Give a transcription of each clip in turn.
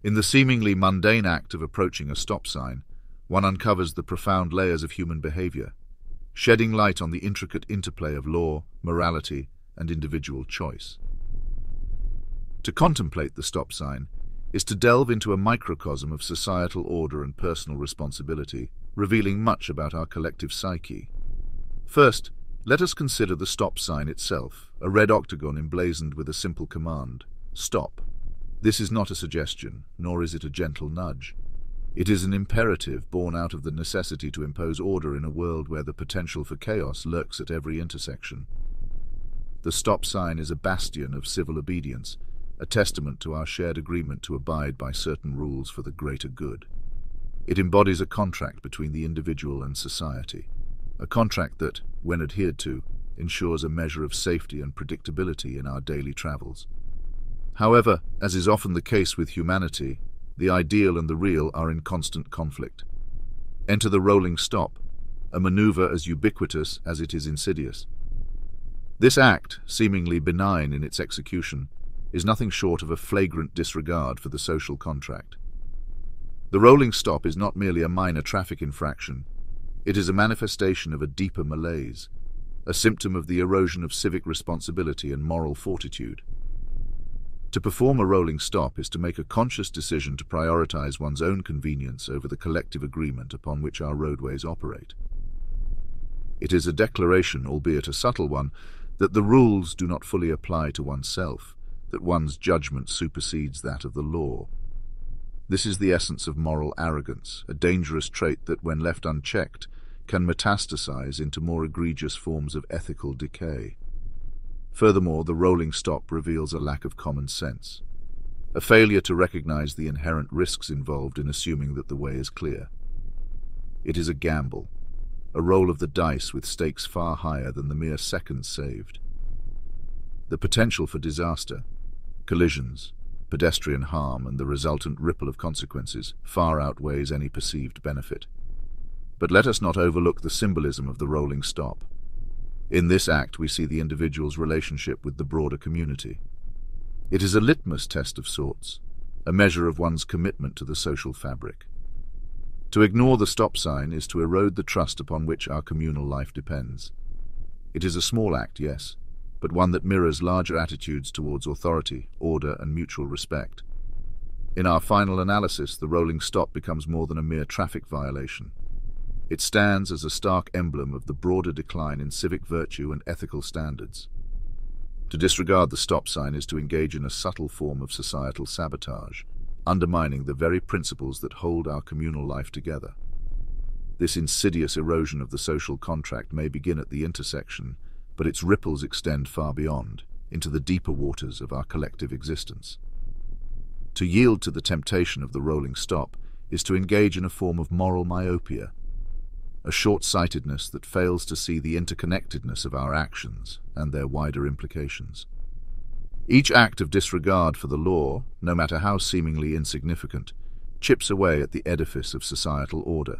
In the seemingly mundane act of approaching a stop sign, one uncovers the profound layers of human behavior, shedding light on the intricate interplay of law, morality, and individual choice. To contemplate the stop sign is to delve into a microcosm of societal order and personal responsibility, revealing much about our collective psyche. First, let us consider the stop sign itself, a red octagon emblazoned with a simple command: stop. This is not a suggestion, nor is it a gentle nudge. It is an imperative born out of the necessity to impose order in a world where the potential for chaos lurks at every intersection. The stop sign is a bastion of civil obedience, a testament to our shared agreement to abide by certain rules for the greater good. It embodies a contract between the individual and society, a contract that, when adhered to, ensures a measure of safety and predictability in our daily travels. However, as is often the case with humanity, the ideal and the real are in constant conflict. Enter the rolling stop, a maneuver as ubiquitous as it is insidious. This act, seemingly benign in its execution, is nothing short of a flagrant disregard for the social contract. The rolling stop is not merely a minor traffic infraction. It is a manifestation of a deeper malaise, a symptom of the erosion of civic responsibility and moral fortitude. To perform a rolling stop is to make a conscious decision to prioritize one's own convenience over the collective agreement upon which our roadways operate. It is a declaration, albeit a subtle one, that the rules do not fully apply to oneself, that one's judgment supersedes that of the law. This is the essence of moral arrogance, a dangerous trait that, when left unchecked, can metastasize into more egregious forms of ethical decay. Furthermore, the rolling stop reveals a lack of common sense, a failure to recognize the inherent risks involved in assuming that the way is clear. It is a gamble, a roll of the dice with stakes far higher than the mere seconds saved. The potential for disaster, collisions, pedestrian harm, and the resultant ripple of consequences far outweighs any perceived benefit. But let us not overlook the symbolism of the rolling stop. In this act, we see the individual's relationship with the broader community. It is a litmus test of sorts, a measure of one's commitment to the social fabric. To ignore the stop sign is to erode the trust upon which our communal life depends. It is a small act, yes, but one that mirrors larger attitudes towards authority, order, and mutual respect. In our final analysis, the rolling stop becomes more than a mere traffic violation. It stands as a stark emblem of the broader decline in civic virtue and ethical standards. To disregard the stop sign is to engage in a subtle form of societal sabotage, undermining the very principles that hold our communal life together. This insidious erosion of the social contract may begin at the intersection, but its ripples extend far beyond, into the deeper waters of our collective existence. To yield to the temptation of the rolling stop is to engage in a form of moral myopia, a short-sightedness that fails to see the interconnectedness of our actions and their wider implications. Each act of disregard for the law, no matter how seemingly insignificant, chips away at the edifice of societal order,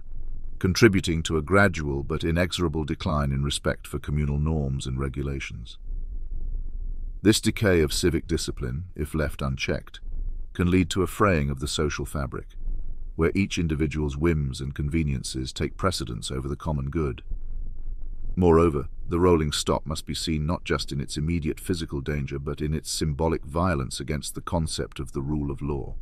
contributing to a gradual but inexorable decline in respect for communal norms and regulations. This decay of civic discipline, if left unchecked, can lead to a fraying of the social fabric, where each individual's whims and conveniences take precedence over the common good. Moreover, the rolling stop must be seen not just in its immediate physical danger, but in its symbolic violence against the concept of the rule of law.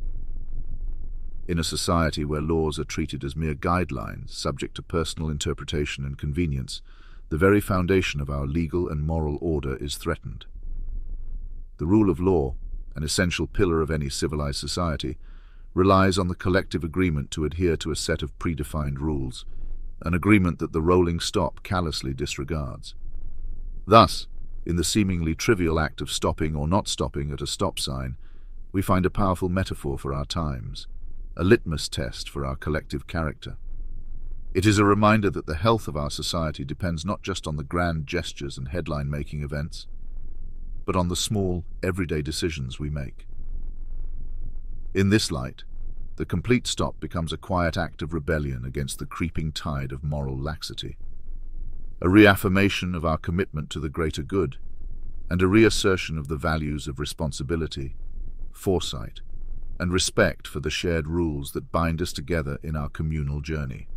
In a society where laws are treated as mere guidelines, subject to personal interpretation and convenience, the very foundation of our legal and moral order is threatened. The rule of law, an essential pillar of any civilized society, relies on the collective agreement to adhere to a set of predefined rules, an agreement that the rolling stop callously disregards. Thus, in the seemingly trivial act of stopping or not stopping at a stop sign, we find a powerful metaphor for our times, a litmus test for our collective character. It is a reminder that the health of our society depends not just on the grand gestures and headline-making events, but on the small, everyday decisions we make. In this light, the complete stop becomes a quiet act of rebellion against the creeping tide of moral laxity, a reaffirmation of our commitment to the greater good, and a reassertion of the values of responsibility, foresight, and respect for the shared rules that bind us together in our communal journey.